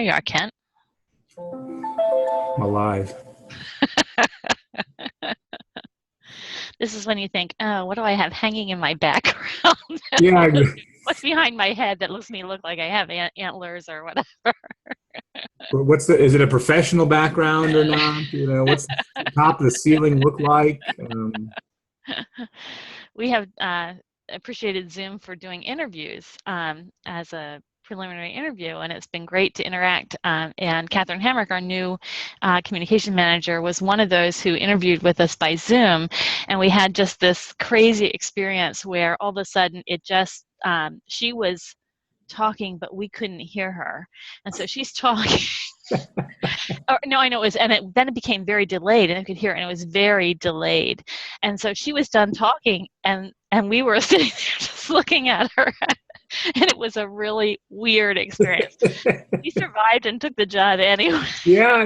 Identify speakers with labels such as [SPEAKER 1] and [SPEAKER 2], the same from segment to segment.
[SPEAKER 1] There you are, Kent.
[SPEAKER 2] I'm alive.
[SPEAKER 1] This is when you think, oh, what do I have hanging in my background?
[SPEAKER 2] Yeah.
[SPEAKER 1] What's behind my head that looks me look like I have antlers or whatever?
[SPEAKER 2] Is it a professional background or not? What's the top of the ceiling look like?
[SPEAKER 1] We have appreciated Zoom for doing interviews as a preliminary interview, and it's been great to interact. And Catherine Hamrick, our new communication manager, was one of those who interviewed with us by Zoom, and we had just this crazy experience where all of a sudden it just, she was talking, but we couldn't hear her. And so she's talking. No, I know it was, and then it became very delayed, and I could hear it, and it was very delayed. And so she was done talking, and we were sitting there just looking at her, and it was a really weird experience. She survived and took the job anyway.
[SPEAKER 2] Yeah,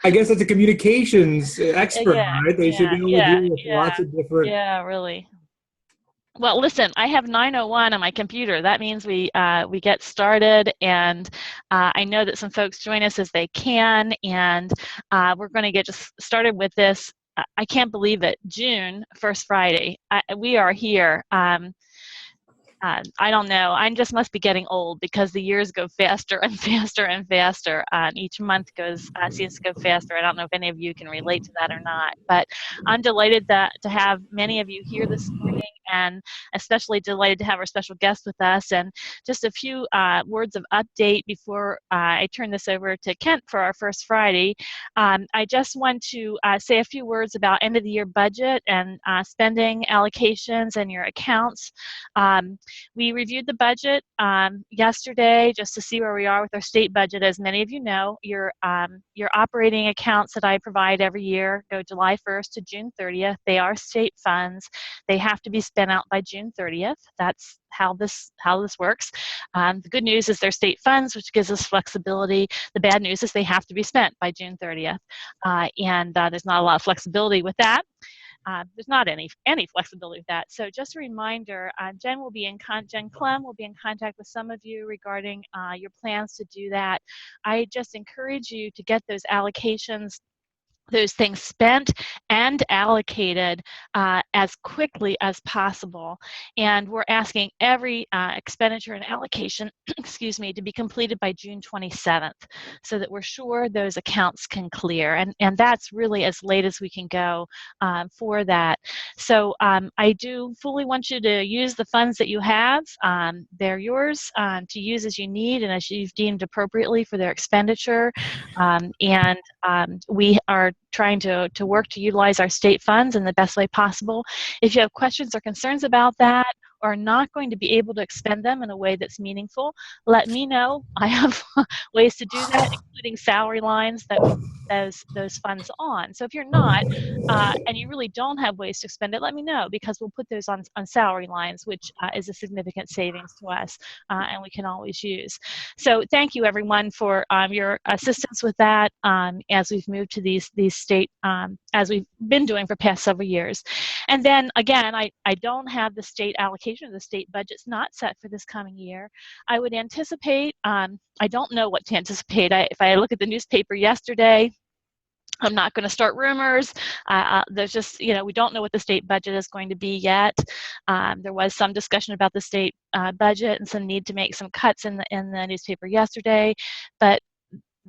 [SPEAKER 2] I guess that's a communications expert,
[SPEAKER 1] Yeah,
[SPEAKER 2] right? They should be able to deal with lots of different.
[SPEAKER 1] yeah, really. Well, listen, I have 9:01 on my computer. That means we get started, and I know that some folks join us as they can, and we're going to get just started with this. I can't believe it. June, first Friday. We are here. I don't know. I just must be getting old because the years go faster and faster and faster. Each month seems to go faster. I don't know if any of you can relate to that or not, but I'm delighted to have many of you here this morning, and especially delighted to have our special guest with us. And just a few words of update before I turn this over to Kent for our first Friday. I just want to say a few words about end of the year budget and spending allocations and your accounts. We reviewed the budget yesterday just to see where we are with our state budget. As many of you know, your operating accounts that I provide every year go July 1st to June 30th. They are state funds. They have to be spent out by June 30th. That's how this works. The good news is they're state funds, which gives us flexibility. The bad news is they have to be spent by June 30th, and there's not a lot of flexibility with that. There's not any flexibility with that. So just a reminder, Jen Clem will be in contact with some of you regarding your plans to do that. I just encourage you to get those allocations, those things spent and allocated as quickly as possible. And we're asking every expenditure and allocation, excuse me, to be completed by June 27th so that we're sure those accounts can clear. And that's really as late as we can go for that. So I do fully want you to use the funds that you have. They're yours to use as you need and as you've deemed appropriately for their expenditure. We are trying to work to utilize our state funds in the best way possible. If you have questions or concerns about that, or not going to be able to expend them in a way that's meaningful, let me know. I have ways to do that, including salary lines that we put those funds on. So if you're not, and you really don't have ways to expend it, let me know, because we'll put those on salary lines, which is a significant savings to us, and we can always use. So thank you, everyone, for your assistance with that as we've moved to these state, as we've been doing for past several years. And then again, I don't have the state allocation. The state budget's not set for this coming year. I would anticipate, I don't know what to anticipate. If I look at the newspaper yesterday, I'm not going to start rumors. There's just, we don't know what the state budget is going to be yet. There was some discussion about the state budget and some need to make some cuts in the newspaper yesterday, but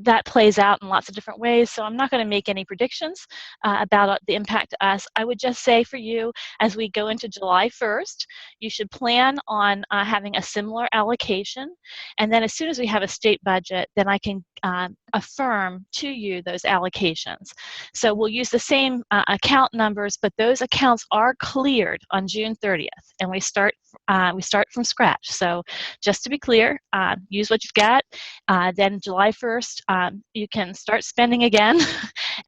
[SPEAKER 1] that plays out in lots of different ways, so I'm not going to make any predictions about the impact to us. I would just say for you, as we go into July 1st, you should plan on having a similar allocation, and then as soon as we have a state budget, then I can affirm to you those allocations. So we'll use the same account numbers, but those accounts are cleared on June 30th, and we start from scratch. So just to be clear, use what you've got. Then July 1st, you can start spending again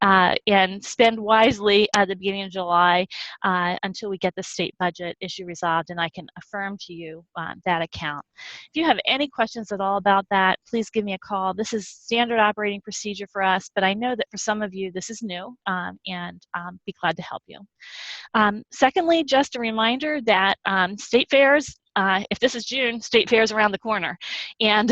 [SPEAKER 1] and spend wisely at the beginning of July until we get the state budget issue resolved, and I can affirm to you that account. If you have any questions at all about that, please give me a call. This is standard operating procedure for us, but I know that for some of you this is new, and be glad to help you. Secondly, just a reminder that state fairs if this is June, State Fair is around the corner. And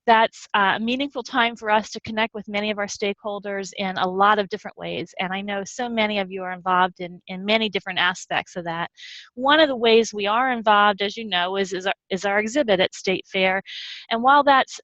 [SPEAKER 1] that's a meaningful time for us to connect with many of our stakeholders in a lot of different ways. And I know so many of you are involved in many different aspects of that. One of the ways we are involved, as you know, is our exhibit at State Fair. And while that's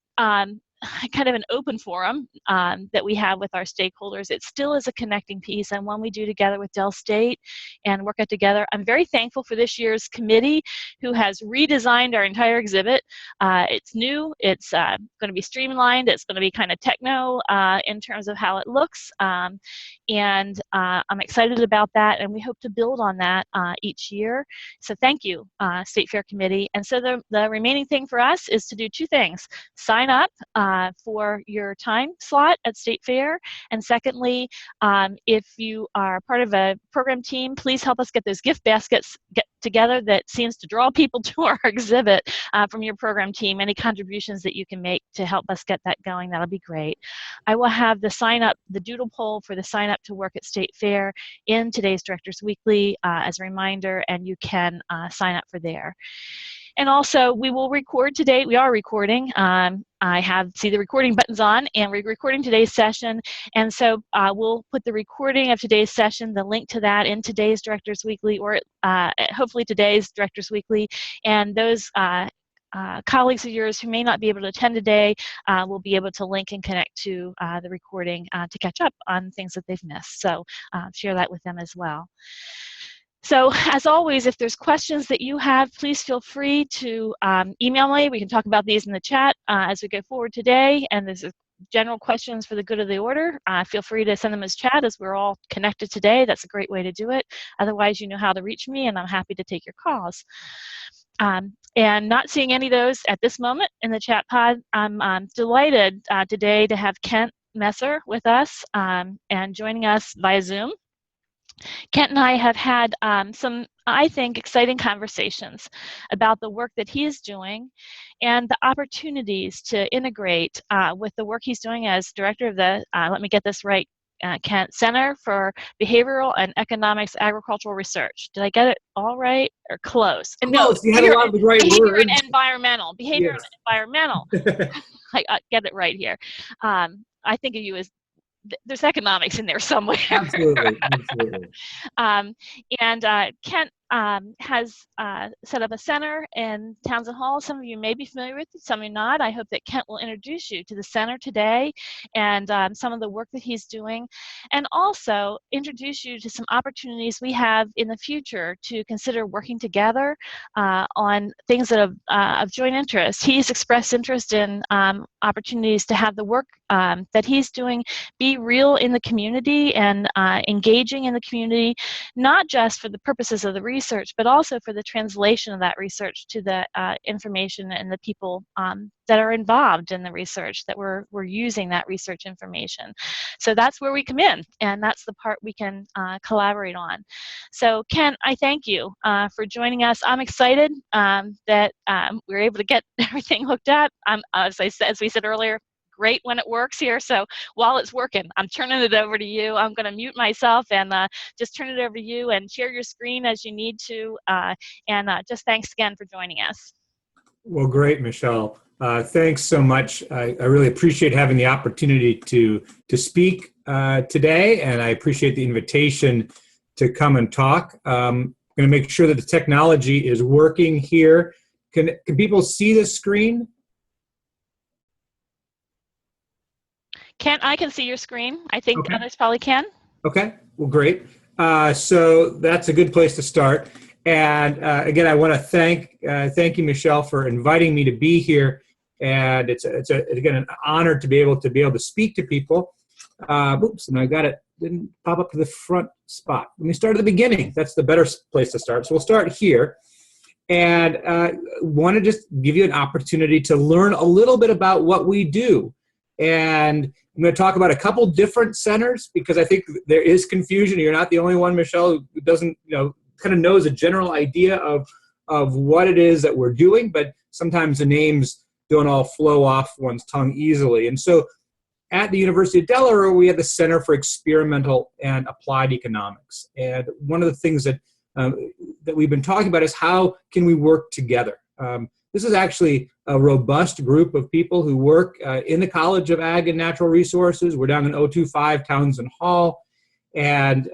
[SPEAKER 1] kind of an open forum that we have with our stakeholders, it still is a connecting piece and one we do together with Dell State and work it together. I'm very thankful for this year's committee who has redesigned our entire exhibit. It's new, it's going to be streamlined, it's going to be kind of techno in terms of how it looks, and I'm excited about that, and we hope to build on that each year. So thank you, State Fair Committee. And so the remaining thing for us is to do two things: sign up for your time slot at State Fair, and secondly, if you are part of a program team, please help us get those gift baskets together that seems to draw people to our exhibit from your program team. Any contributions that you can make to help us get that going, that'll be great. I will have the sign up, the doodle poll for the sign up to work at State Fair in today's Directors Weekly as a reminder, and you can sign up for there. And also, we will record today. We are recording. See the recording buttons on, and we're recording today's session. And so we'll put the recording of today's session, the link to that, in today's Directors Weekly, or hopefully today's Directors Weekly. And those colleagues of yours who may not be able to attend today will be able to link and connect to the recording to catch up on things that they've missed. So share that with them as well. So as always, if there's questions that you have, please feel free to email me. We can talk about these in the chat as we go forward today. And there's general questions for the good of the order. Feel free to send them as chat, as we're all connected today. That's a great way to do it. Otherwise, you know how to reach me, and I'm happy to take your calls. And not seeing any of those at this moment in the chat pod, I'm delighted today to have Kent Messer with us and joining us via Zoom. Kent and I have had some, I think, exciting conversations about the work that he is doing and the opportunities to integrate with the work he's doing as director of the, let me get this right, Kent, Center for Behavioral and Economics Agricultural Research. Did I get it all right or close?
[SPEAKER 2] No, you had a lot of the right
[SPEAKER 1] behavior
[SPEAKER 2] words.
[SPEAKER 1] And environmental. Behavior
[SPEAKER 2] Yes.
[SPEAKER 1] and environmental. I get it right here. I think of you as there's economics in there somewhere.
[SPEAKER 2] Absolutely, absolutely.
[SPEAKER 1] Kent has set up a center in Townsend Hall. Some of you may be familiar with it, some of you not. I hope that Kent will introduce you to the center today and some of the work that he's doing, and also introduce you to some opportunities we have in the future to consider working together on things that are of joint interest. He's expressed interest in opportunities to have the work that he's doing be real in the community and engaging in the community, not just for the purposes of the research, but also for the translation of that research to the information and the people that are involved in the research, that we're using that research information. So that's where we come in, and that's the part we can collaborate on. So Ken, I thank you for joining us. I'm excited that we were able to get everything hooked up. As we said earlier, great when it works here. So while it's working, I'm turning it over to you. I'm going to mute myself and just turn it over to you and share your screen as you need to. And just thanks again for joining us.
[SPEAKER 2] Well, great, Michelle. Thanks so much. I really appreciate having the opportunity to speak today, and I appreciate the invitation to come and talk. I'm going to make sure that the technology is working here. Can people see the screen?
[SPEAKER 1] Kent, I can see your screen. I think
[SPEAKER 2] Okay.
[SPEAKER 1] Others probably can.
[SPEAKER 2] Okay, well, great. So that's a good place to start. And again, I want to thank you, Michelle, for inviting me to be here. And it's again an honor to be able to speak to people. Oops, and I got it. Didn't pop up to the front spot. Let me start at the beginning. That's the better place to start. So we'll start here. And want to just give you an opportunity to learn a little bit about what we do. And I'm going to talk about a couple different centers because I think there is confusion. You're not the only one, Michelle, who doesn't, kind of knows a general idea of what it is that we're doing, but sometimes the names don't all flow off one's tongue easily. And so at the University of Delaware, we have the Center for Experimental and Applied Economics. And one of the things that that we've been talking about is how can we work together. This is actually a robust group of people who work in the College of Ag and Natural Resources. We're down in 025 Townsend Hall, and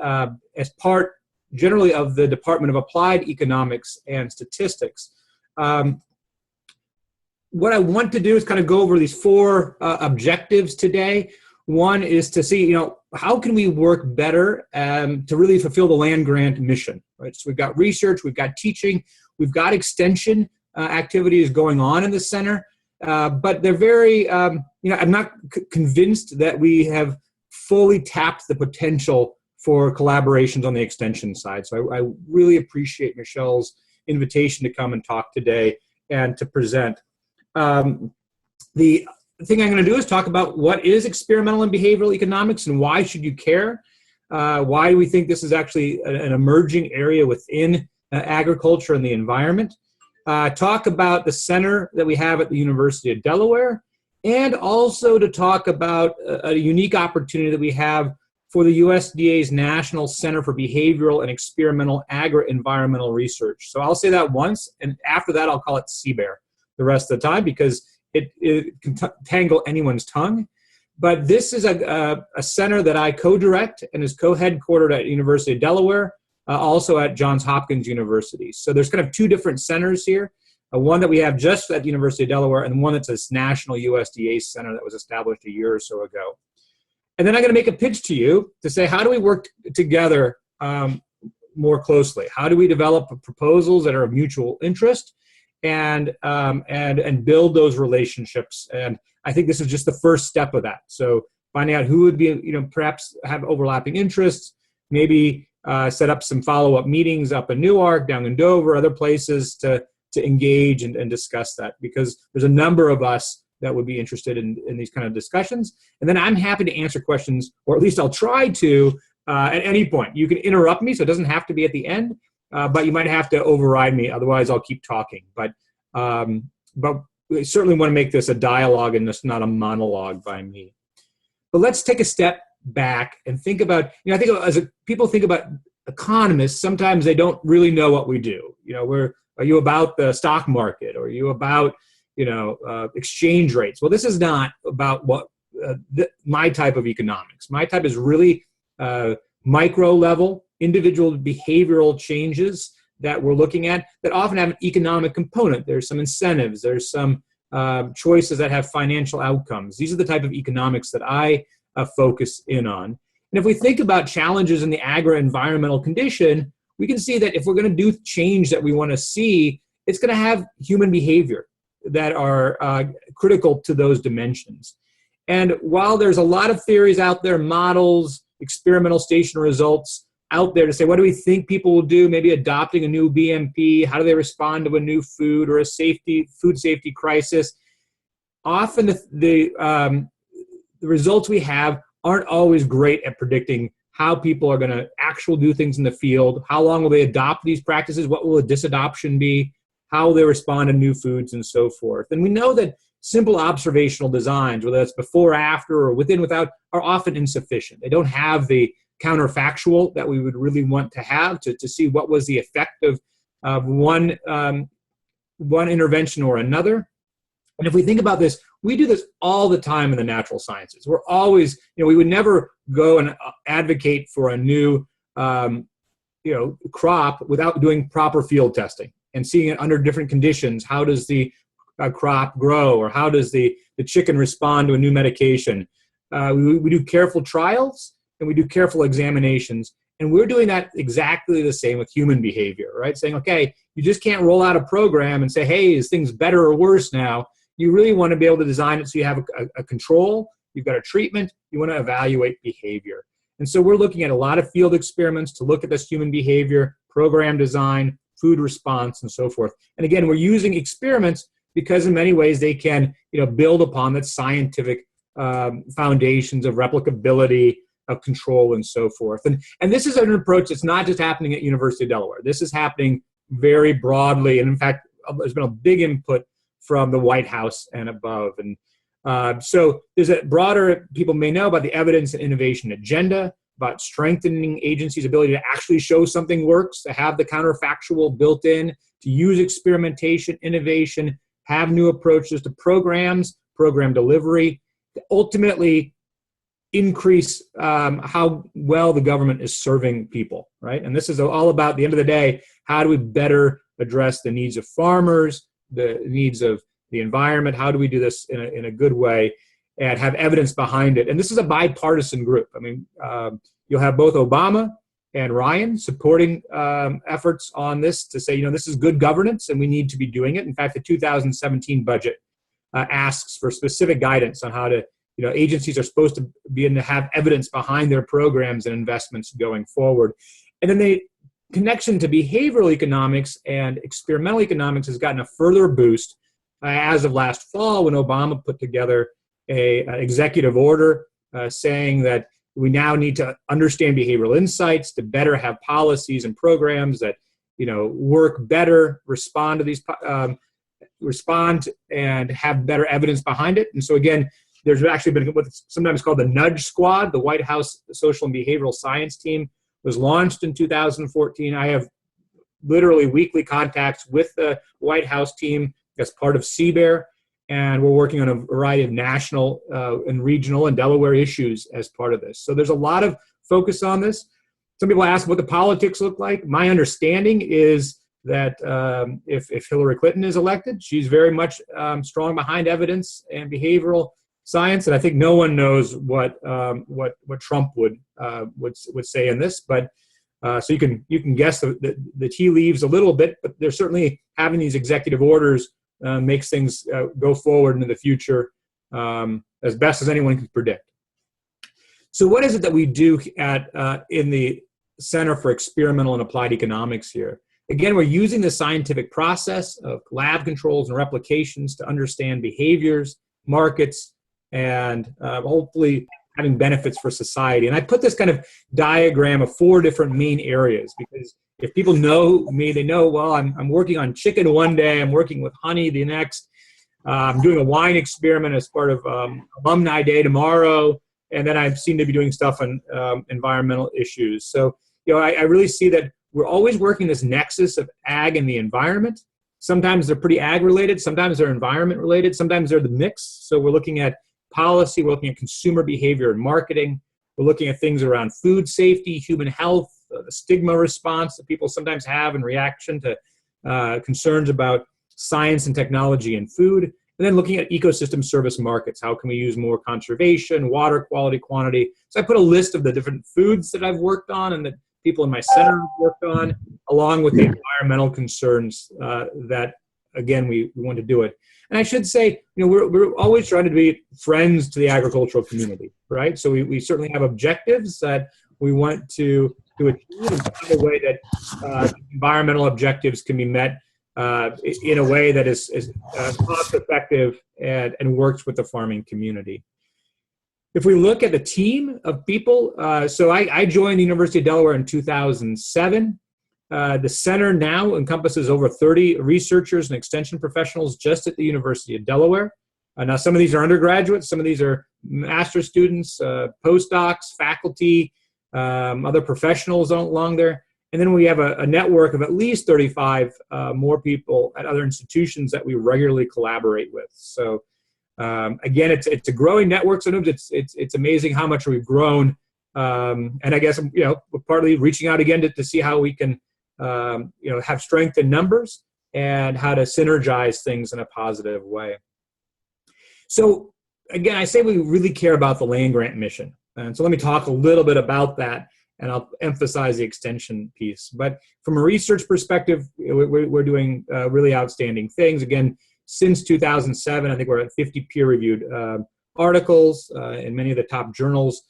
[SPEAKER 2] as part generally of the Department of Applied Economics and Statistics. What I want to do is kind of go over these four objectives today. One is to see, how can we work better to really fulfill the land-grant mission, right? So we've got research, we've got teaching, we've got extension activities going on in the center, but they're very, I'm not convinced that we have fully tapped the potential for collaborations on the extension side. So I really appreciate Michelle's invitation to come and talk today and to present. The thing I'm going to do is talk about what is experimental and behavioral economics and why should you care? Why do we think this is actually an emerging area within agriculture and the environment? Talk about the center that we have at the University of Delaware, and also to talk about a unique opportunity that we have for the USDA's National Center for Behavioral and Experimental Agri-Environmental Research. So I'll say that once, and after that I'll call it CBEAR the rest of the time because it can tangle anyone's tongue. But this is a center that I co-direct and is co-headquartered at University of Delaware, also at Johns Hopkins University. So there's kind of two different centers here, one that we have just at the University of Delaware and one that's this national USDA center that was established a year or so ago. And then I'm going to make a pitch to you to say, how do we work together more closely? How do we develop proposals that are of mutual interest and build those relationships? And I think this is just the first step of that. So finding out who would be, perhaps have overlapping interests, maybe set up some follow-up meetings up in Newark, down in Dover, other places to engage and discuss that, because there's a number of us that would be interested in these kind of discussions. And then I'm happy to answer questions, or at least I'll try to at any point. You can interrupt me, so it doesn't have to be at the end, but you might have to override me, otherwise I'll keep talking. But we certainly want to make this a dialogue and this not a monologue by me. But let's take a step back and think about, I think people think about economists, sometimes they don't really know what we do. Are you about the stock market? Or are you about, exchange rates? Well, this is not about what my type of economics. My type is really micro level, individual behavioral changes that we're looking at that often have an economic component. There's some incentives. There's some choices that have financial outcomes. These are the type of economics that I focus in on. And if we think about challenges in the agri-environmental condition, we can see that if we're going to do change that we want to see, it's going to have human behavior that are critical to those dimensions. And while there's a lot of theories out there, models, experimental station results out there to say, what do we think people will do? Maybe adopting a new BMP, how do they respond to a new food or a food safety crisis? Often the results we have aren't always great at predicting how people are going to actually do things in the field. How long will they adopt these practices? What will a disadoption be? How will they respond to new foods and so forth? And we know that simple observational designs, whether that's before, after, or within, without, are often insufficient. They don't have the counterfactual that we would really want to have to see what was the effect of one intervention or another. And if we think about this, we do this all the time in the natural sciences. We're always, we would never go and advocate for a new, crop without doing proper field testing and seeing it under different conditions. How does the crop grow, or how does the chicken respond to a new medication? We do careful trials and we do careful examinations. And we're doing that exactly the same with human behavior, right? Saying, okay, you just can't roll out a program and say, hey, is things better or worse now? You really want to be able to design it so you have a control, you've got a treatment, you want to evaluate behavior. And so we're looking at a lot of field experiments to look at this human behavior, program design, food response, and so forth. And again, we're using experiments because in many ways they can build upon that scientific foundations of replicability, of control, and so forth. And this is an approach that's not just happening at University of Delaware. This is happening very broadly. And in fact, there's been a big input from the White House and above. And so there's a broader, people may know about the evidence and innovation agenda, about strengthening agencies' ability to actually show something works, to have the counterfactual built in, to use experimentation, innovation, have new approaches to programs, program delivery, to ultimately increase how well the government is serving people, right? And this is all about, at the end of the day, how do we better address the needs of farmers, the needs of the environment? How do we do this in a good way and have evidence behind it? And this is a bipartisan group. I mean, you'll have both Obama and Ryan supporting efforts on this to say, this is good governance and we need to be doing it. In fact, the 2017 budget asks for specific guidance on how to, agencies are supposed to be able to have evidence behind their programs and investments going forward. And then the connection to behavioral economics and experimental economics has gotten a further boost as of last fall when Obama put together an executive order saying that we now need to understand behavioral insights to better have policies and programs that work better, respond to these respond and have better evidence behind it. And so again, there's actually been what's sometimes called the Nudge Squad. The White House Social and Behavioral Science Team was launched in 2014. I have literally weekly contacts with the White House team as part of CBER, and we're working on a variety of national and regional and Delaware issues as part of this. So there's a lot of focus on this. Some people ask what the politics look like. My understanding is that if Hillary Clinton is elected, she's very much strong behind evidence and behavioral science, and I think no one knows what Trump would say in this. But so you can guess the tea leaves a little bit, but they're certainly having these executive orders makes things go forward into the future as best as anyone can predict. So what is it that we do in the Center for Experimental and Applied Economics here? Again, we're using the scientific process of lab controls and replications to understand behaviors, markets, and hopefully having benefits for society. And I put this kind of diagram of 4 different main areas because if people know me, they know, well, I'm working on chicken one day, I'm working with honey the next, I'm doing a wine experiment as part of Alumni Day tomorrow, and then I seem to be doing stuff on environmental issues. So, I really see that we're always working this nexus of ag and the environment. Sometimes they're pretty ag related, sometimes they're environment related, sometimes they're the mix. So we're looking at policy, we're looking at consumer behavior and marketing, we're looking at things around food safety, human health, the stigma response that people sometimes have in reaction to concerns about science and technology and food, and then looking at ecosystem service markets. How can we use more conservation, water quality, quantity? So I put a list of the different foods that I've worked on and that people in my center have worked on, along with the environmental concerns that, again, we want to do it. And I should say, we're always trying to be friends to the agricultural community, right? So we certainly have objectives that we want to achieve in a way that environmental objectives can be met in a way that is cost effective and works with the farming community. If we look at the team of people, so I joined the University of Delaware in 2007. The center now encompasses over 30 researchers and extension professionals just at the University of Delaware. Now, some of these are undergraduates, some of these are master's students, postdocs, faculty, other professionals along there. And then we have a network of at least 35 more people at other institutions that we regularly collaborate with. So again, it's a growing network. Sometimes it's amazing how much we've grown. And I guess, we're partly reaching out again to see how we can have strength in numbers and how to synergize things in a positive way. So again, I say we really care about the land grant mission. And so let me talk a little bit about that, and I'll emphasize the extension piece. But from a research perspective, we're doing really outstanding things. Again, since 2007, I think we're at 50 peer-reviewed articles in many of the top journals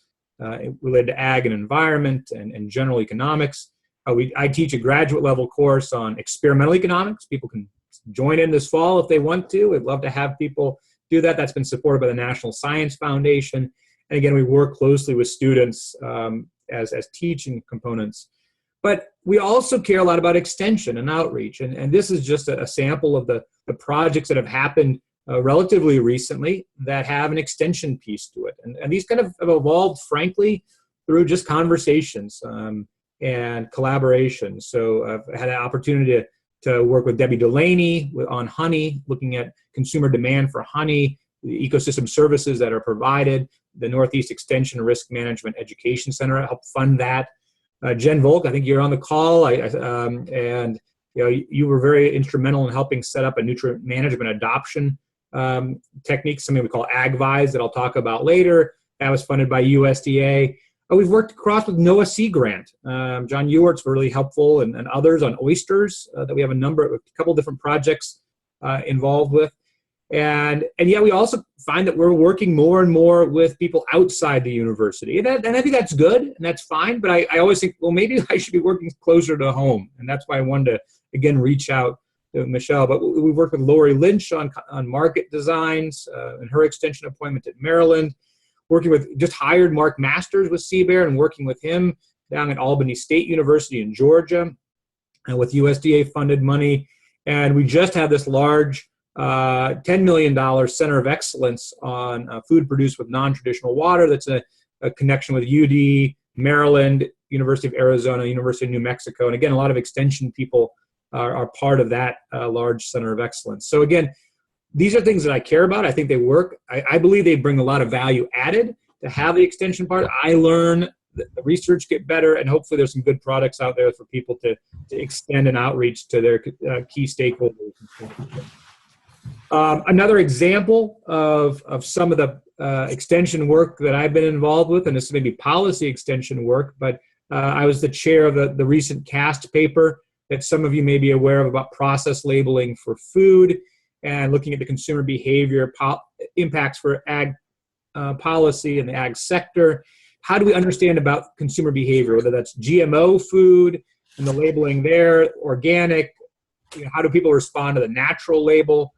[SPEAKER 2] related to ag and environment and general economics. I teach a graduate level course on experimental economics. People can join in this fall if they want to. We'd love to have people do that. That's been supported by the National Science Foundation. And again, we work closely with students as teaching components. But we also care a lot about extension and outreach. And this is just a sample of the projects that have happened relatively recently that have an extension piece to it. And these kind of have evolved, frankly, through just conversations and collaboration. So I've had an opportunity to work with Debbie Delaney on honey, looking at consumer demand for honey, the ecosystem services that are provided, the Northeast Extension Risk Management Education Center. I helped fund that. Jen Volk, I think you're on the call, and you were very instrumental in helping set up a nutrient management adoption technique, something we call AgVise that I'll talk about later. That was funded by USDA. We've worked across with NOAA Sea Grant. John Ewart's really helpful, and others on oysters that we have a couple different projects involved with. And yeah, we also find that we're working more and more with people outside the university. And I think that's good, and that's fine. But I always think, well, maybe I should be working closer to home. And that's why I wanted to, again, reach out to Michelle. But we've worked with Lori Lynch on market designs and her extension appointment at Maryland. Working with, just hired Mark Masters with CBER and working with him down at Albany State University in Georgia and with USDA funded money. And we just have this large $10 million Center of Excellence on food produced with non-traditional water. That's a connection with UD, Maryland, University of Arizona, University of New Mexico. And again, a lot of extension people are part of that large Center of Excellence. So again, these are things that I care about. I think they work. I believe they bring a lot of value added to have the extension part. I learn, the research get better, and hopefully there's some good products out there for people to extend and outreach to their key stakeholders. Another example of some of the extension work that I've been involved with, and this may be policy extension work, but I was the chair of the recent CAST paper that some of you may be aware of about process labeling for food, and looking at the consumer behavior impacts for ag policy and the ag sector. How do we understand about consumer behavior, whether that's GMO food and the labeling there, organic, how do people respond to the natural label?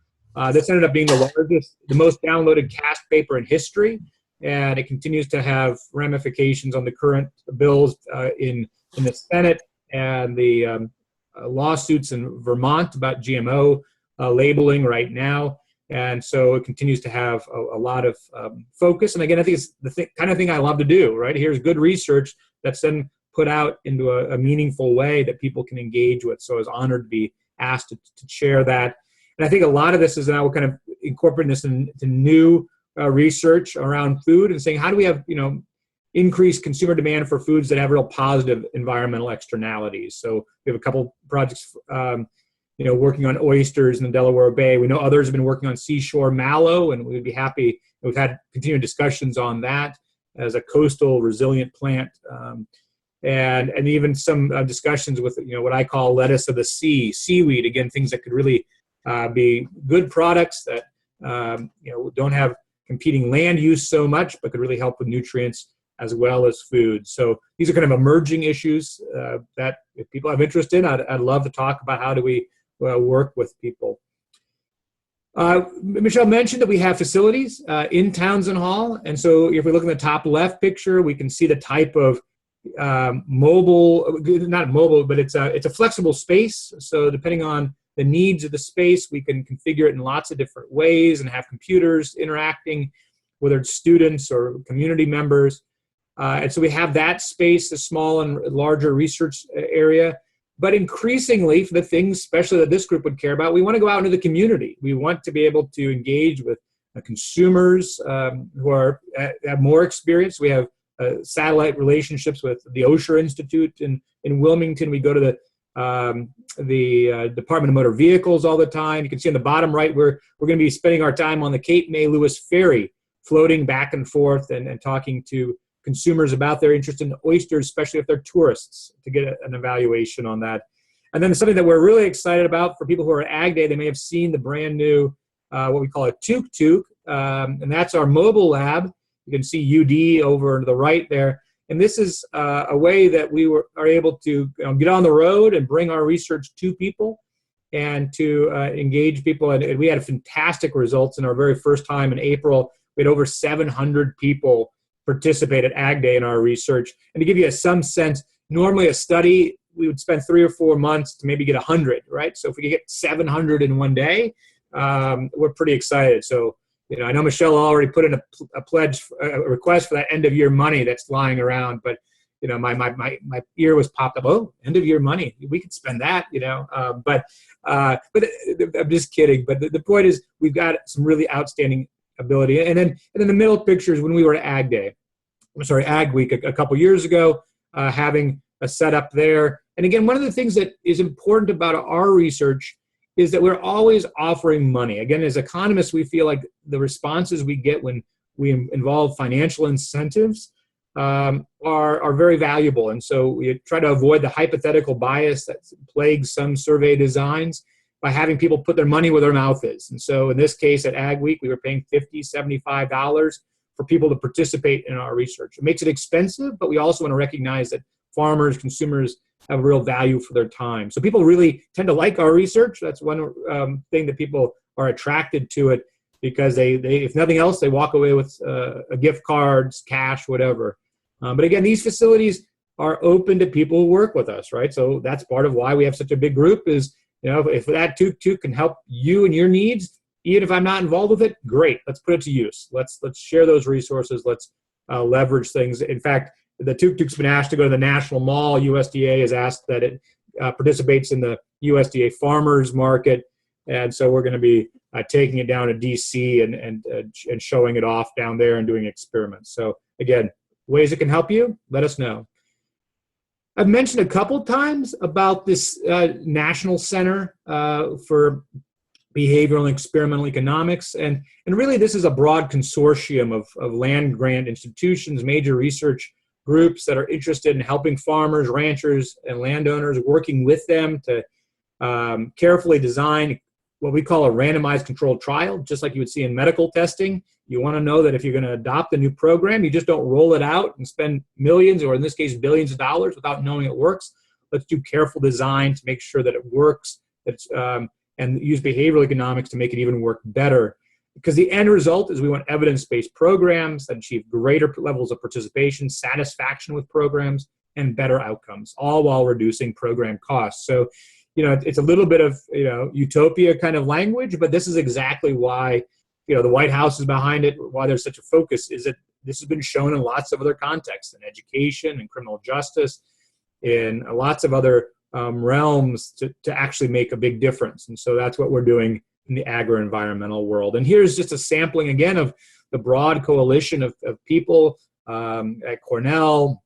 [SPEAKER 2] This ended up being the most downloaded CAST paper in history, and it continues to have ramifications on the current bills in the Senate and the lawsuits in Vermont about GMO labeling right now. And so it continues to have a lot of focus. And again, I think it's the kind of thing I love to do, right? Here's good research that's then put out into a meaningful way that people can engage with. So I was honored to be asked to share that. And I think a lot of this is now we're kind of incorporating this into new research around food and saying, how do we have, increased consumer demand for foods that have real positive environmental externalities? So we have a couple projects, working on oysters in the Delaware Bay. We know others have been working on seashore mallow, and we'd be happy. We've had continued discussions on that as a coastal resilient plant. And even some discussions with, what I call lettuce of the sea, seaweed, again, things that could really be good products that, don't have competing land use so much, but could really help with nutrients as well as food. So these are kind of emerging issues that if people have interest in, I'd love to talk about how do we work with people. Michelle mentioned that we have facilities in Townsend Hall. And so if we look in the top left picture, we can see the type of not mobile, but it's a flexible space. So depending on the needs of the space, we can configure it in lots of different ways and have computers interacting, whether it's students or community members. And so we have that space, a small and larger research area. But increasingly, for the things especially that this group would care about, we want to go out into the community. We want to be able to engage with consumers who have more experience. We have satellite relationships with the Osher Institute in Wilmington. We go to the Department of Motor Vehicles all the time. You can see on the bottom right, we're going to be spending our time on the Cape May Lewis Ferry, floating back and forth and talking to consumers about their interest in oysters, especially if they're tourists, to get an evaluation on that. And then something that we're really excited about for people who are at Ag Day, they may have seen the brand new, what we call a tuk-tuk, and that's our mobile lab. You can see UD over to the right there. And this is a way that we are able to get on the road and bring our research to people and to engage people. And we had fantastic results in our very first time in April. We had over 700 people participate at Ag Day in our research. And to give you some sense, normally a study, we would spend 3 or 4 months to maybe get 100, right? So if we could get 700 in one day, we're pretty excited. So I know Michelle already put in a pledge, a request for that end of year money that's lying around, but my ear was popped up. Oh, end of year money, we could spend that, but I'm just kidding. But the point is, we've got some really outstanding ability. And then the middle picture is when we were at Ag Week a couple years ago, having a setup there. And again, one of the things that is important about our research is that we're always offering money. Again, as economists, we feel like the responses we get when we involve financial incentives are very valuable. And so we try to avoid the hypothetical bias that plagues some survey designs by having people put their money where their mouth is. And so in this case at Ag Week, we were paying $50, $75 for people to participate in our research. It makes it expensive, but we also want to recognize that farmers, consumers have a real value for their time. So people really tend to like our research. That's one thing that people are attracted to it, because they if nothing else, they walk away with a gift cards, cash, whatever. But again, these facilities are open to people who work with us, right? So that's part of why we have such a big group is, if that Tuk can help you and your needs, even if I'm not involved with it, great. Let's put it to use. Let's share those resources. Let's leverage things. In fact, the Tuk's been asked to go to the National Mall. USDA has asked that it participates in the USDA farmers market. And so we're going to be taking it down to DC and showing it off down there and doing experiments. So again, ways it can help you, let us know. I've mentioned a couple times about this National Center for Behavioral and Experimental Economics. And really, this is a broad consortium of land grant institutions, major research groups that are interested in helping farmers, ranchers, and landowners, working with them to carefully design what we call a randomized controlled trial, just like you would see in medical testing. You want to know that if you're going to adopt a new program, you just don't roll it out and spend millions, or in this case, billions of dollars without knowing it works. Let's do careful design to make sure that it works, and use behavioral economics to make it even work better. Because the end result is we want evidence-based programs that achieve greater levels of participation, satisfaction with programs, and better outcomes, all while reducing program costs. So, it's a little bit of, utopia kind of language, but this is exactly why, the White House is behind it, why there's such a focus, is that this has been shown in lots of other contexts, in education and criminal justice, in lots of other realms to actually make a big difference. And so that's what we're doing in the agro-environmental world. And here's just a sampling again of the broad coalition of people at Cornell,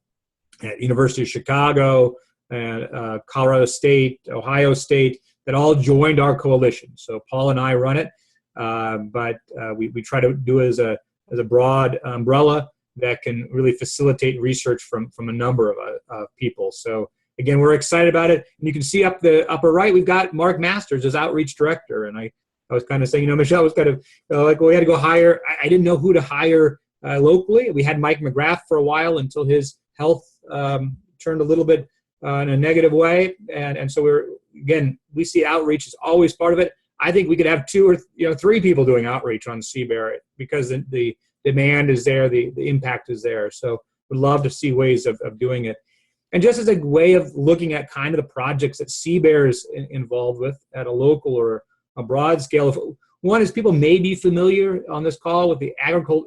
[SPEAKER 2] at University of Chicago, and Colorado State, Ohio State, that all joined our coalition. So Paul and I run it, but we try to do it as a broad umbrella that can really facilitate research from a number of people. So again, we're excited about it. And you can see up the upper right, we've got Mark Masters as outreach director. And I was kind of saying, Michelle was kind of like, well, we had to go hire. I didn't know who to hire locally. We had Mike McGrath for a while until his health turned a little bit in a negative way. And so we see outreach as always part of it. I think we could have 2 or 3 people doing outreach on CBER because the demand is there, the impact is there. So we'd love to see ways of doing it. And just as a way of looking at kind of the projects that CBER is involved with at a local or a broad scale. One is people may be familiar on this call with the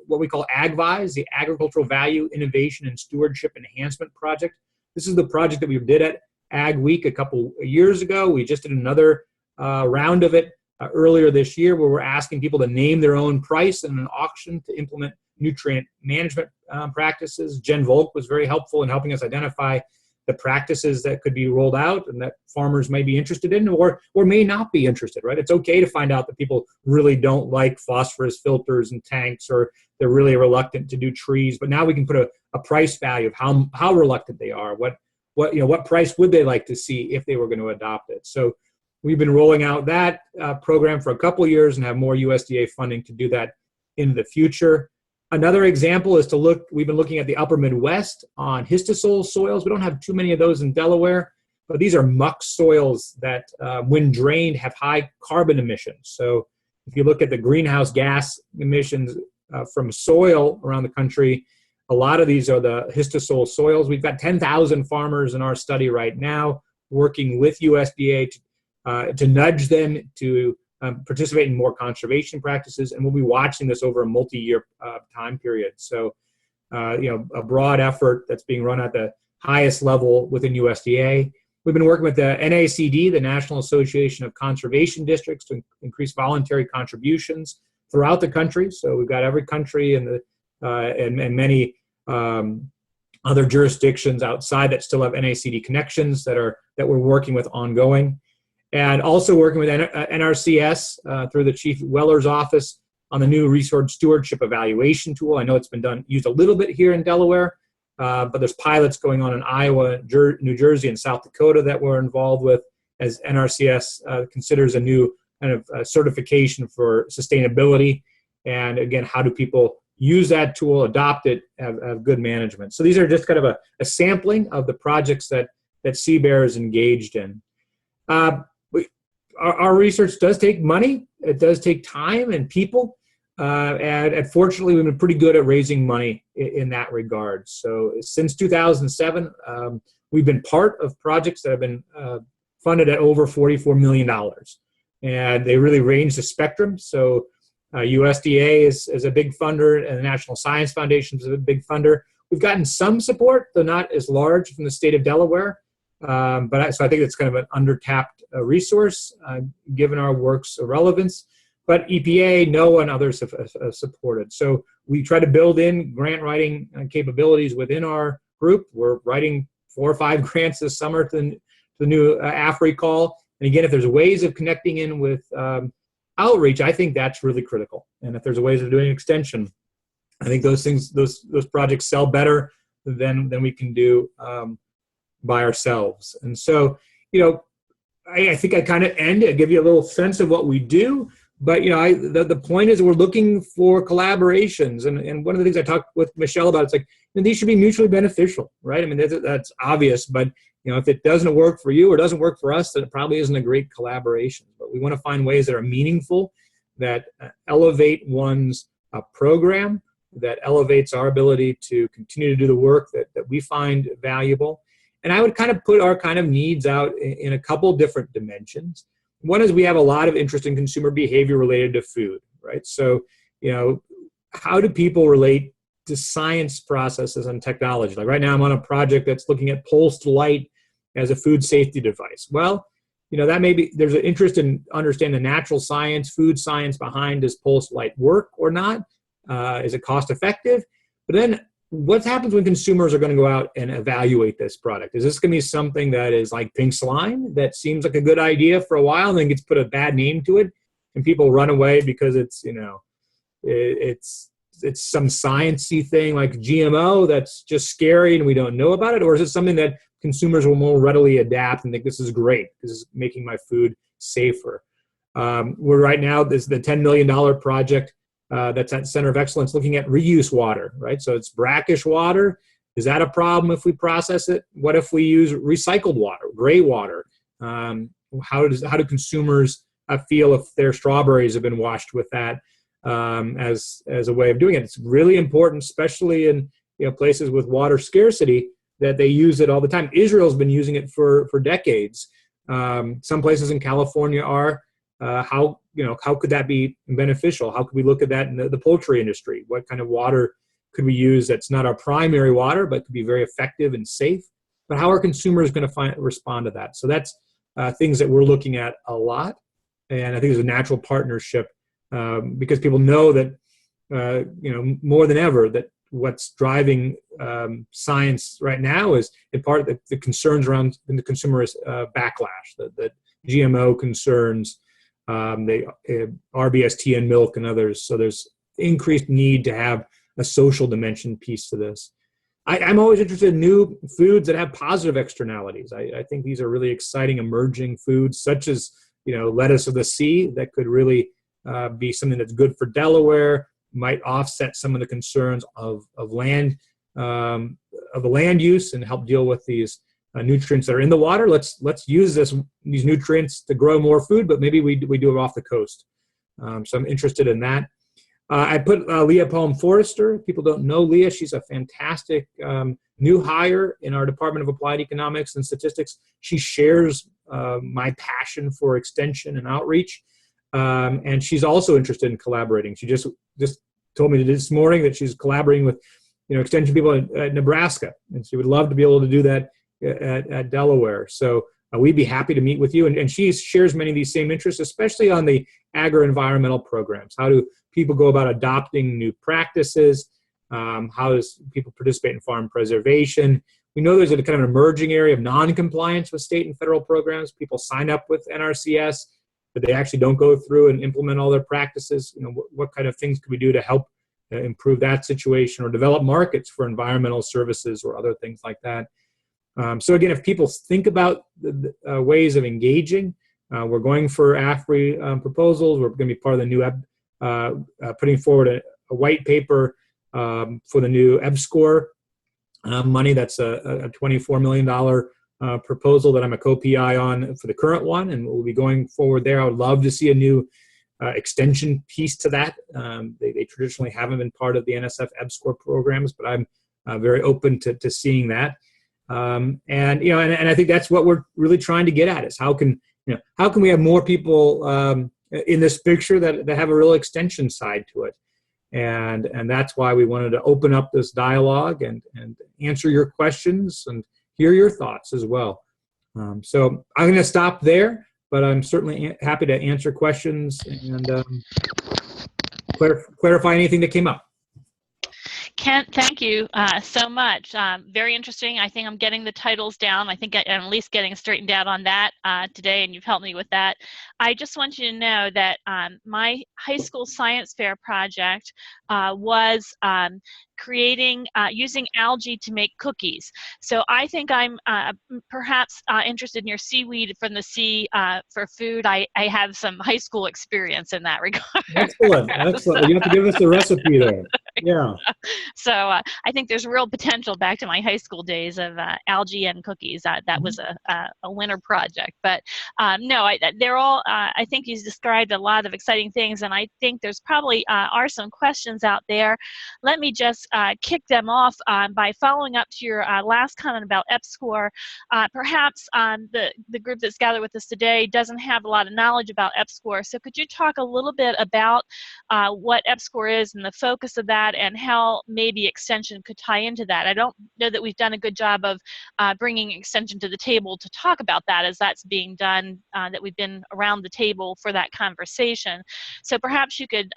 [SPEAKER 2] what we call AgVise, the Agricultural Value Innovation and Stewardship Enhancement Project. This is the project that we did at Ag Week a couple of years ago. We just did another round of it earlier this year, where we're asking people to name their own price in an auction to implement nutrient management practices. Jen Volk was very helpful in helping us identify the practices that could be rolled out and that farmers may be interested in or may not be interested, right? It's okay to find out that people really don't like phosphorus filters and tanks, or they're really reluctant to do trees. But now we can put a price value of how reluctant they are. What price would they like to see if they were going to adopt it? So we've been rolling out that program for a couple of years and have more USDA funding to do that in the future. Another example is we've been looking at the upper Midwest on histosol soils. We don't have too many of those in Delaware, but these are muck soils that, when drained, have high carbon emissions. So if you look at the greenhouse gas emissions from soil around the country, a lot of these are the histosol soils. We've got 10,000 farmers in our study right now working with USDA to nudge them to participate in more conservation practices, and we'll be watching this over a multi-year time period. So, a broad effort that's being run at the highest level within USDA. We've been working with the NACD, the National Association of Conservation Districts, to increase voluntary contributions throughout the country. So we've got every country and many other jurisdictions outside that still have NACD connections that we're working with ongoing. And also working with NRCS through the Chief Weller's office on the new resource stewardship evaluation tool. I know it's been used a little bit here in Delaware, but there's pilots going on in Iowa, New Jersey, and South Dakota that we're involved with as NRCS considers a new kind of certification for sustainability. And again, how do people use that tool, adopt it, have good management? So these are just kind of a sampling of the projects that CBEAR is engaged in. Our research does take money. It does take time and people. And fortunately, we've been pretty good at raising money in that regard. So since 2007, we've been part of projects that have been funded at over $44 million. And they really range the spectrum. So USDA is a big funder, and the National Science Foundation is a big funder. We've gotten some support, though not as large, from the state of Delaware. So I think it's kind of an undertapped resource, given our work's relevance. But EPA, NOAA, and others have supported. So we try to build in grant writing capabilities within our group. We're writing 4 or 5 grants this summer to the new AFRI call. And again, if there's ways of connecting in with outreach, I think that's really critical. And if there's ways of doing extension, I think those projects sell better than we can do by ourselves. And so, I think I kind of give you a little sense of what we do. But the point is we're looking for collaborations, and one of the things I talked with Michelle about, it's like these should be mutually beneficial, right? I mean that's obvious, but if it doesn't work for you or doesn't work for us, then it probably isn't a great collaboration. But we want to find ways that are meaningful, that elevate one's program, that elevates our ability to continue to do the work that we find valuable. And I would kind of put our kind of needs out in a couple different dimensions. One is we have a lot of interest in consumer behavior related to food, right? So, how do people relate to science processes and technology? Like right now I'm on a project that's looking at pulsed light as a food safety device. Well, that there's an interest in understanding the natural science, food science behind does pulsed light work or not? Is it cost effective? But then what happens when consumers are going to go out and evaluate this product? Is this going to be something that is like pink slime that seems like a good idea for a while and then gets put a bad name to it and people run away because it's some sciencey thing like GMO that's just scary and we don't know about it? Or is it something that consumers will more readily adapt and think this is great, this is making my food safer? We're right now, this is the $10 million project that's at Center of Excellence looking at reuse water, right? So it's brackish water. Is that a problem if we process it? What if we use recycled water, gray water? How do consumers feel if their strawberries have been washed with that as a way of doing it? It's really important, especially in places with water scarcity, that they use it all the time. Israel's been using it for decades. Some places in California are. How could that be beneficial? How could we look at that in the poultry industry? What kind of water could we use that's not our primary water, but could be very effective and safe? But how are consumers going to respond to that? So that's things that we're looking at a lot. And I think there's a natural partnership because people know that, more than ever, that what's driving science right now is in part the concerns around the consumerist backlash, the GMO concerns, the RBST in milk and others. So there's increased need to have a social dimension piece to this. I'm always interested in new foods that have positive externalities. I think these are really exciting emerging foods, such as lettuce of the sea, that could really be something that's good for Delaware, might offset some of the concerns of land use and help deal with these nutrients that are in the water. Let's use these nutrients to grow more food, but maybe we do it off the coast. So I'm interested in that. I put Leah Palm-Forrester. People don't know Leah. She's a fantastic new hire in our Department of Applied Economics and Statistics. She shares my passion for extension and outreach. and she's also interested in collaborating. She just told me this morning that she's collaborating with extension people at Nebraska, and she would love to be able to do that at Delaware. So we'd be happy to meet with you. And she shares many of these same interests, especially on the agro-environmental programs. How do people go about adopting new practices? How does people participate in farm preservation? We know there's a kind of an emerging area of non-compliance with state and federal programs. People sign up with NRCS, but they actually don't go through and implement all their practices. What kind of things could we do to help improve that situation, or develop markets for environmental services or other things like that? So again, if people think about the ways of engaging, we're going for AFRI proposals. We're going to be part of the new putting forward a white paper for the new EBSCOR money. That's a $24 million proposal that I'm a co-PI on for the current one, and we'll be going forward there. I would love to see a new extension piece to that. They traditionally haven't been part of the NSF EBSCOR programs, but I'm very open to seeing that. And I think that's what we're really trying to get at, is how can we have more people in this picture that have a real extension side to it. And that's why we wanted to open up this dialogue and answer your questions and hear your thoughts as well. So I'm going to stop there, but I'm certainly happy to answer questions and clarify anything that came up.
[SPEAKER 1] Kent, thank you so much. Very interesting. I think I'm getting the titles down. I think I'm at least getting straightened out on that today, and you've helped me with that. I just want you to know that my high school science fair project was creating, using algae to make cookies. So I think I'm perhaps interested in your seaweed from the sea for food. I have some high school experience in that regard.
[SPEAKER 2] Excellent, excellent. So, you have to give us the recipe there. Yeah.
[SPEAKER 1] So I think there's real potential back to my high school days of algae and cookies. That was a winter project. But no, they're all, I think he's described a lot of exciting things, and I think there's probably are some questions out there. Let me just kick them off by following up to your last comment about EBSCOR. Perhaps the group that's gathered with us today doesn't have a lot of knowledge about EBSCOR, so could you talk a little bit about what EBSCOR is and the focus of that, and how maybe extension could tie into that? I don't know that we've done a good job of bringing extension to the table to talk about that, as that's being done, that we've been around the table for that conversation. So perhaps you could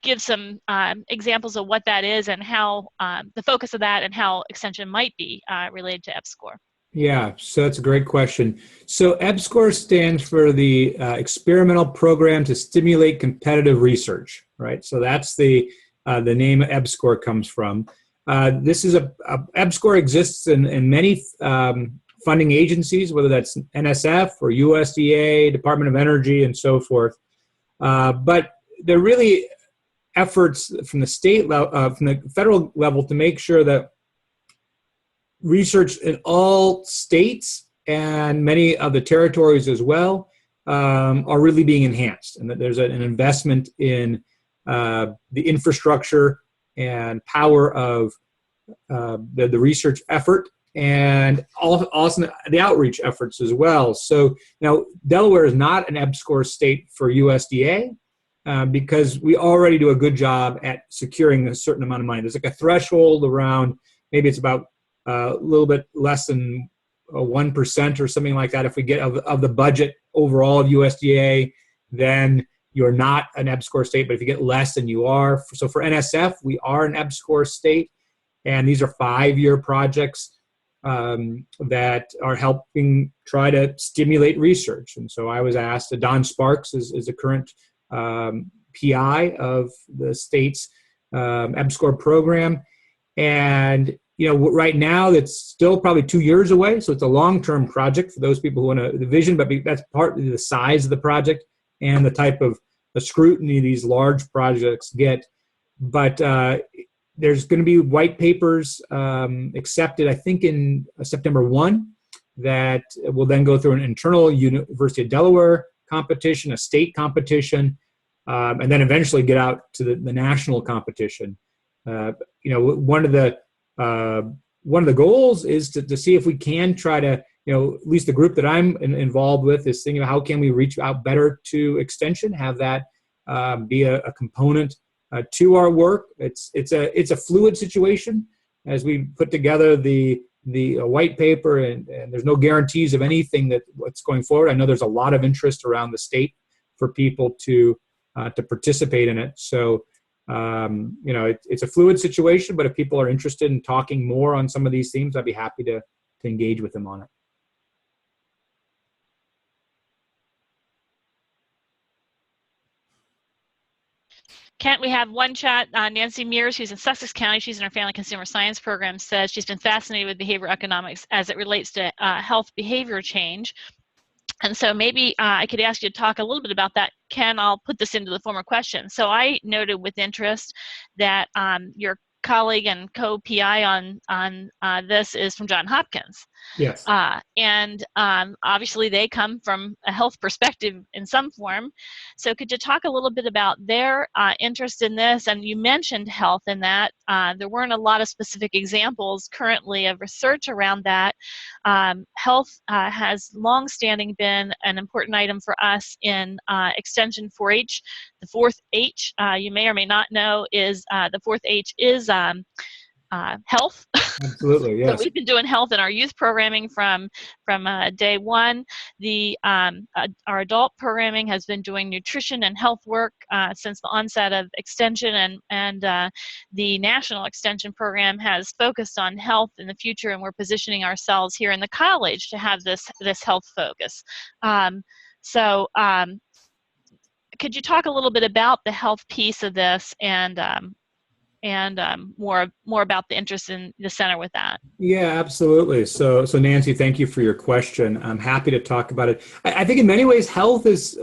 [SPEAKER 1] give some examples of what that is and how the focus of that and how extension might be related to EBSCOR.
[SPEAKER 2] Yeah, so that's a great question. So EBSCOR stands for the Experimental Program to Stimulate Competitive Research, right? So that's the name EBSCOR comes from. This is EBSCOR exists in many funding agencies, whether that's NSF or USDA, Department of Energy, and so forth. But they're really efforts from the state level, from the federal level, to make sure that research in all states and many of the territories as well are really being enhanced, and that there's an investment in the infrastructure and power of the research effort, and also the outreach efforts as well. So now Delaware is not an EBSCOR state for USDA because we already do a good job at securing a certain amount of money. There's like a threshold around, maybe it's about a little bit less than 1% or something like that. If we get of the budget overall of USDA, then you're not an EBSCOR state, but if you get less than you are. So for NSF, we are an EBSCOR state, and these are 5-year projects that are helping try to stimulate research. And so I was asked, Don Sparks is the current PI of the state's EBSCOR program. And right now it's still probably 2 years away, so it's a long-term project for those people who want the vision, but that's partly the size of the project and the type of scrutiny these large projects get. But there's going to be white papers accepted, I think, in September 1, that will then go through an internal University of Delaware competition, a state competition, and then eventually get out to the national competition. One of the goals is to see if we can try to at least the group that I'm involved with is thinking about how can we reach out better to extension, have that be a component to our work. It's a fluid situation as we put together the white paper, and there's no guarantees of anything what's going forward. I know there's a lot of interest around the state for people to participate in it. So it's a fluid situation, but if people are interested in talking more on some of these themes, I'd be happy to engage with them on it.
[SPEAKER 1] Kent, we have one chat. Nancy Mears, who's in Sussex County, she's in our Family Consumer Science program, says she's been fascinated with behavioral economics as it relates to health behavior change. And so maybe I could ask you to talk a little bit about that. Ken, I'll put this into the form of question. So I noted with interest that your colleague and co-PI on this is from Johns Hopkins.
[SPEAKER 2] Yes.
[SPEAKER 1] And obviously they come from a health perspective in some form. So could you talk a little bit about their interest in this? And you mentioned health in that. There weren't a lot of specific examples currently of research around that. Health has longstanding been an important item for us in Extension 4-H. The fourth H, you may or may not know, is the fourth H is health.
[SPEAKER 2] Absolutely, yes.
[SPEAKER 1] So we've been doing health in our youth programming from day one. Our adult programming has been doing nutrition and health work since the onset of Extension, and the National Extension Program has focused on health in the future, and we're positioning ourselves here in the college to have this health focus. Could you talk a little bit about the health piece of this and more about the interest in the center with that?
[SPEAKER 2] Yeah, absolutely. So Nancy, thank you for your question. I'm happy to talk about it. I think in many ways, health is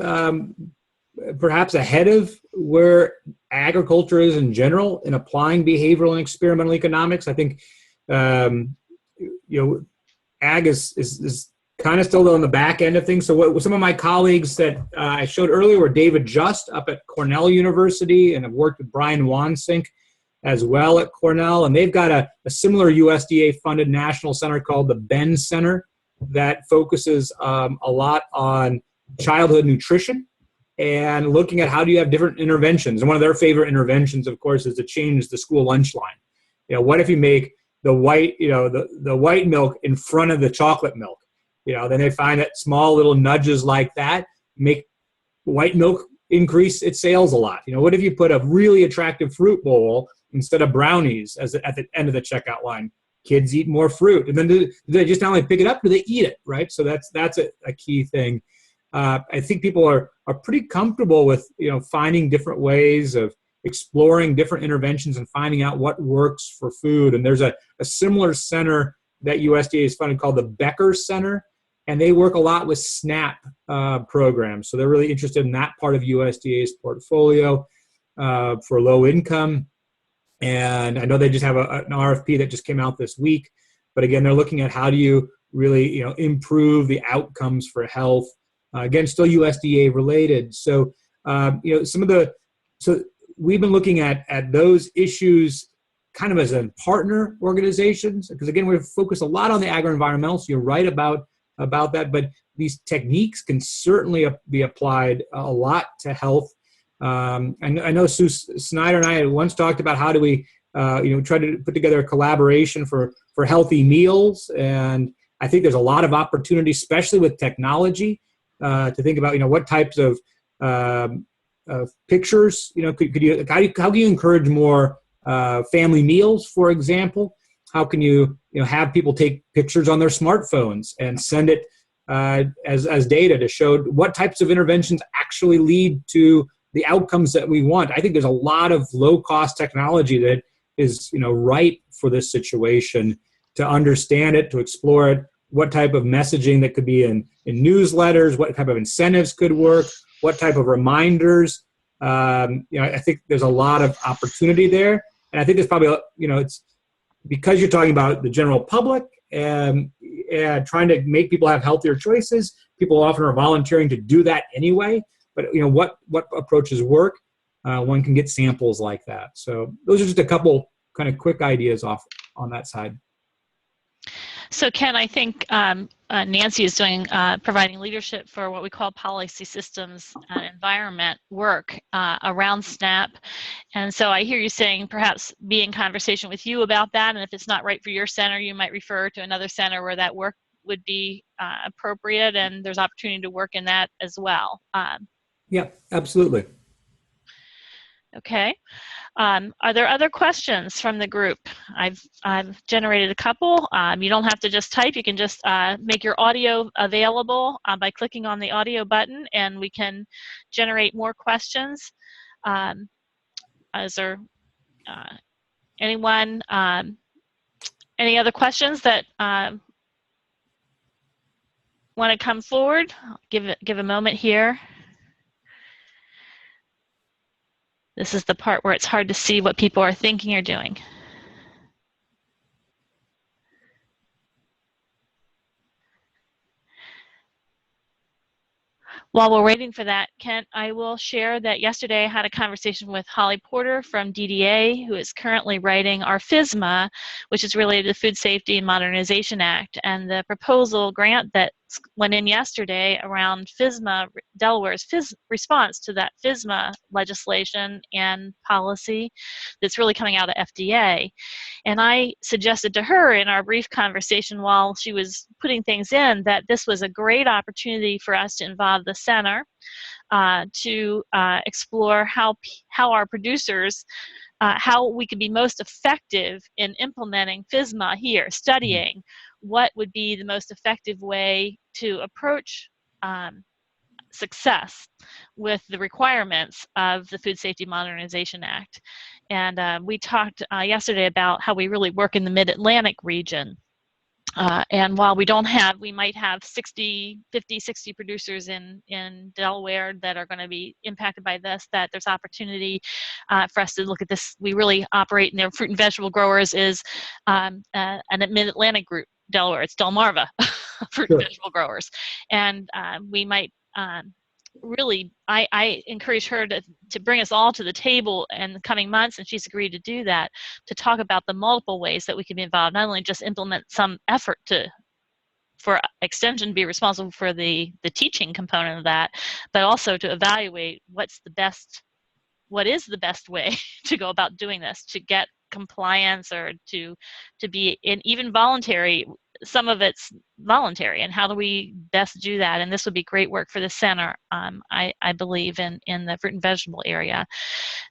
[SPEAKER 2] perhaps ahead of where agriculture is in general in applying behavioral and experimental economics. I think, ag is kind of still on the back end of things. So what some of my colleagues that I showed earlier were David Just up at Cornell University, and I've worked with Brian Wansink as well at Cornell, and they've got a similar USDA-funded national center called the Ben Center that focuses a lot on childhood nutrition and looking at how do you have different interventions. And one of their favorite interventions, of course, is to change the school lunch line. What if you make the white, the white milk in front of the chocolate milk? Then they find that small little nudges like that make white milk increase its sales a lot. What if you put a really attractive fruit bowl instead of brownies at the end of the checkout line? Kids eat more fruit, and then do they just not only pick it up, do they eat it, right? So that's a key thing. I think people are pretty comfortable with finding different ways of exploring different interventions and finding out what works for food. And there's a similar center that USDA is funded called the Becker Center, and they work a lot with SNAP programs. So they're really interested in that part of USDA's portfolio for low income. And I know they just have an RFP that just came out this week. But again, they're looking at how do you really improve the outcomes for health. Again, still USDA related. So so we've been looking at those issues kind of as a partner organizations, because again, we focus a lot on the agro-environmental. So you're right about that, but these techniques can certainly be applied a lot to health. I know Sue Snyder and I had once talked about how do we, try to put together a collaboration for healthy meals, and I think there's a lot of opportunity, especially with technology, to think about what types of pictures how can you encourage more family meals, for example? How can you have people take pictures on their smartphones and send it as data to show what types of interventions actually lead to the outcomes that we want? I think there's a lot of low-cost technology that is ripe for this situation, to understand it, to explore it, what type of messaging that could be in newsletters, what type of incentives could work, what type of reminders. I think there's a lot of opportunity there. And I think there's probably, it's because you're talking about the general public and trying to make people have healthier choices. People often are volunteering to do that anyway. But what approaches work? One can get samples like that. So those are just a couple kind of quick ideas off on that side.
[SPEAKER 1] So Ken, I think Nancy is doing, providing leadership for what we call policy systems and environment work around SNAP. And so I hear you saying perhaps be in conversation with you about that, and if it's not right for your center, you might refer to another center where that work would be appropriate, and there's opportunity to work in that as well.
[SPEAKER 2] Yeah, absolutely.
[SPEAKER 1] Okay. Are there other questions from the group? I've generated a couple. You don't have to just type. You can just make your audio available by clicking on the audio button, and we can generate more questions. Is there anyone, any other questions that want to come forward? I'll give a moment here. This is the part where it's hard to see what people are thinking or doing. While we're waiting for that, Kent, I will share that yesterday I had a conversation with Holly Porter from DDA, who is currently writing our FSMA, which is related to the Food Safety and Modernization Act. And the proposal grant that went in yesterday around FSMA, Delaware's response to that FSMA legislation and policy that's really coming out of FDA. And I suggested to her in our brief conversation while she was putting things in that this was a great opportunity for us to involve the center to explore how our producers, how we could be most effective in implementing FSMA here, studying what would be the most effective way to approach success with the requirements of the Food Safety Modernization Act. And we talked yesterday about how we really work in the Mid-Atlantic region. And while we don't have, we might have 50, 60 producers in Delaware that are going to be impacted by this, that there's opportunity for us to look at this. We really operate in their fruit and vegetable growers is an Mid-Atlantic group, Delaware. It's Delmarva fruit and vegetable growers. And we might really, I encourage her to bring us all to the table in the coming months, and she's agreed to do that, to talk about the multiple ways that we can be involved, not only just implement some effort for Extension be responsible for the teaching component of that, but also to evaluate what is the best way to go about doing this, to get compliance or to be in even voluntary. Some of it's voluntary, and how do we best do that? And this would be great work for the center, I believe, in the fruit and vegetable area.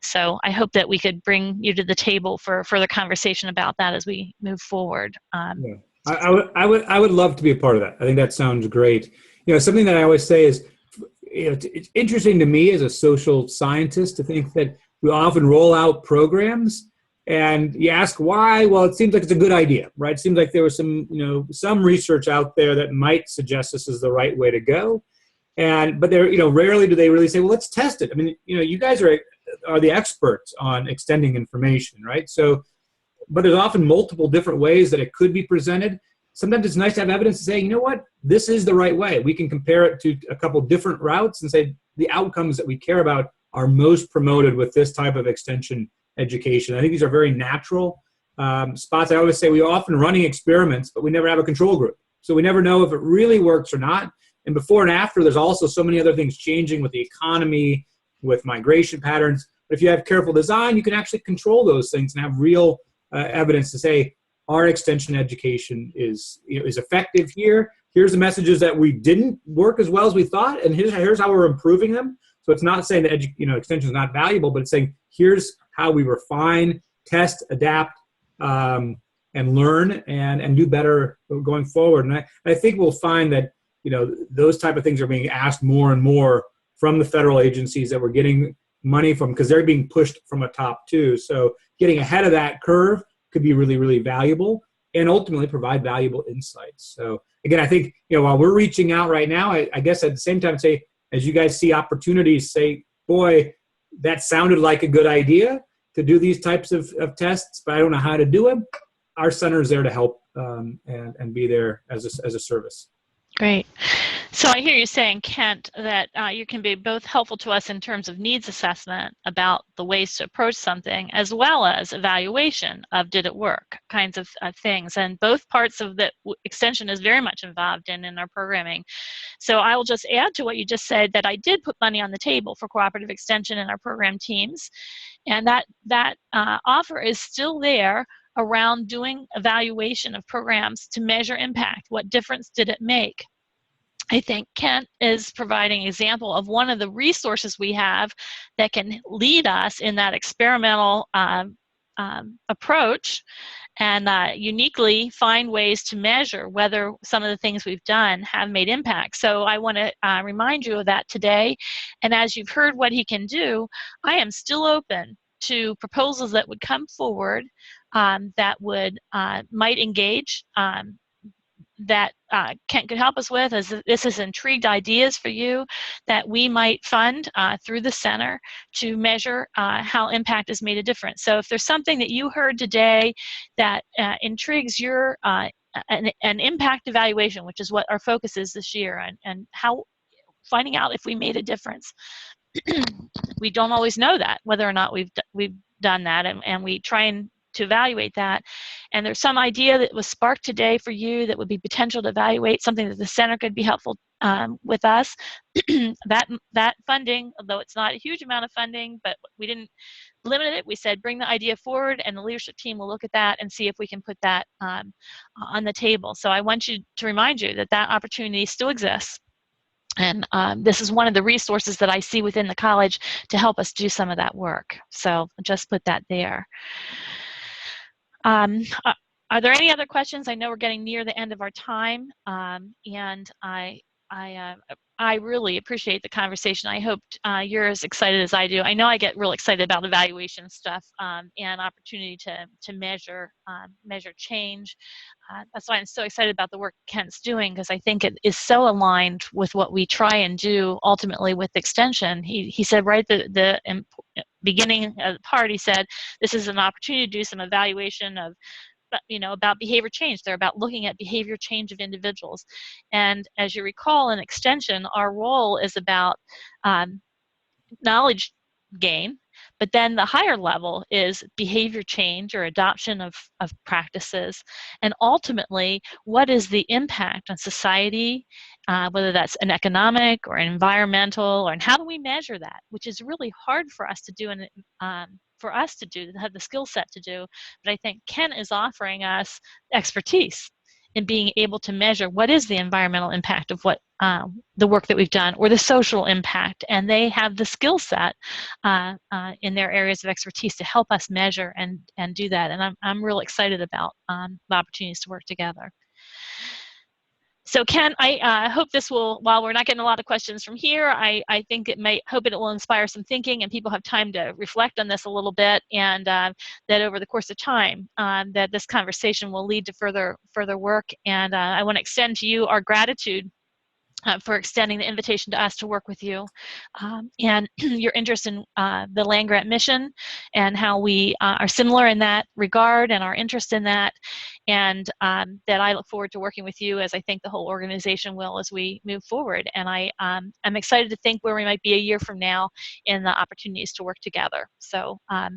[SPEAKER 1] So I hope that we could bring you to the table for further conversation about that as we move forward.
[SPEAKER 2] Yeah. I would love to be a part of that. I think that sounds great. Something that I always say is, it's interesting to me as a social scientist to think that we often roll out programs and you ask why. Well, it seems like it's a good idea, right? It seems like there was some research out there that might suggest this is the right way to go. But rarely do they really say, well, let's test it. I mean, you guys are the experts on extending information, right? So, but there's often multiple different ways that it could be presented. Sometimes it's nice to have evidence to say, you know what, this is the right way. We can compare it to a couple different routes and say the outcomes that we care about are most promoted with this type of extension education. I think these are very natural spots. I always say we are often running experiments, but we never have a control group. So we never know if it really works or not. And before and after, there's also so many other things changing with the economy, with migration patterns. But if you have careful design, you can actually control those things and have real evidence to say, our extension education is effective here. Here's the messages that we didn't work as well as we thought, and here's how we're improving them. So it's not saying that extension is not valuable, but it's saying here's how we refine, test, adapt, and learn and do better going forward. And I think we'll find that those type of things are being asked more and more from the federal agencies that we're getting money from, because they're being pushed from a top too. So getting ahead of that curve could be really, really valuable and ultimately provide valuable insights. So again, I think, while we're reaching out right now, I guess at the same time, say, as you guys see opportunities, say, boy, that sounded like a good idea to do these types of tests, but I don't know how to do them. Our center is there to help and be there as a service.
[SPEAKER 1] Great. So I hear you saying, Kent, that you can be both helpful to us in terms of needs assessment about the ways to approach something, as well as evaluation of did it work kinds of things. And both parts of the extension is very much involved in our programming. So I will just add to what you just said that I did put money on the table for cooperative extension in our program teams. And that offer is still there around doing evaluation of programs to measure impact. What difference did it make? I think Kent is providing an example of one of the resources we have that can lead us in that experimental approach and uniquely find ways to measure whether some of the things we've done have made impact. So I want to remind you of that today. And as you've heard what he can do, I am still open to proposals that would come forward that would might engage that Kent could help us with, as this is intrigued ideas for you that we might fund through the center to measure how impact has made a difference. So if there's something that you heard today that intrigues your an impact evaluation, which is what our focus is this year, and how finding out if we made a difference. We don't always know that, whether or not we've done that, and we try and to evaluate that. And there's some idea that was sparked today for you that would be potential to evaluate, something that the center could be helpful with us. that funding, although it's not a huge amount of funding, but we didn't limit it. We said bring the idea forward, and the leadership team will look at that and see if we can put that on the table. So I want you to remind you that that opportunity still exists. And this is one of the resources that I see within the college to help us do some of that work. So just put that there. Are there any other questions? I know we're getting near the end of our time, and I really appreciate the conversation. I hope you're as excited as I do. I know I get real excited about evaluation stuff and opportunity to measure change. That's why I'm so excited about the work Kent's doing, because I think it is so aligned with what we try and do ultimately with extension. He said right at the beginning of the part, he said, this is an opportunity to do some evaluation of about behavior change. They're about looking at behavior change of individuals. And as you recall, in extension, our role is about knowledge gain, but then the higher level is behavior change or adoption of practices. And ultimately, what is the impact on society, whether that's an economic or an environmental, and how do we measure that, which is really hard for us to do, and to have the skill set to do. But I think Ken is offering us expertise in being able to measure what is the environmental impact of what the work that we've done, or the social impact, and they have the skill set in their areas of expertise to help us measure and do that. And I'm real excited about the opportunities to work together. So Ken, I hope this will, while we're not getting a lot of questions from here, I think hope it will inspire some thinking, and people have time to reflect on this a little bit, and that over the course of time, that this conversation will lead to further work. And I want to extend to you our gratitude for extending the invitation to us to work with you, and your interest in the land-grant mission, and how we are similar in that regard, and our interest in that, and that I look forward to working with you, as I think the whole organization will, as we move forward. And I'm excited to think where we might be a year from now in the opportunities to work together. So I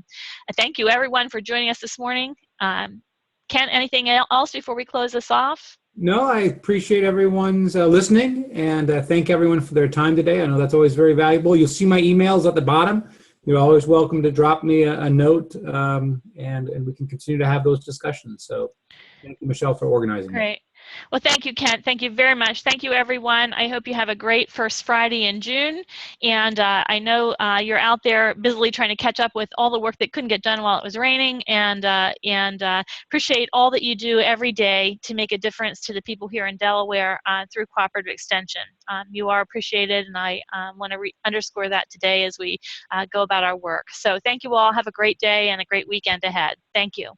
[SPEAKER 1] thank you everyone for joining us this morning. Ken, anything else before we close this off?
[SPEAKER 2] No, I appreciate everyone's listening, and thank everyone for their time today. I know that's always very valuable. You'll see my emails at the bottom. You're always welcome to drop me a note, and we can continue to have those discussions. So thank you, Michelle, for organizing.
[SPEAKER 1] Great. Well, thank you, Kent. Thank you very much. Thank you, everyone. I hope you have a great first Friday in June. And I know you're out there busily trying to catch up with all the work that couldn't get done while it was raining. And appreciate all that you do every day to make a difference to the people here in Delaware through Cooperative Extension. You are appreciated, and I want to underscore that today as we go about our work. So thank you all. Have a great day and a great weekend ahead. Thank you.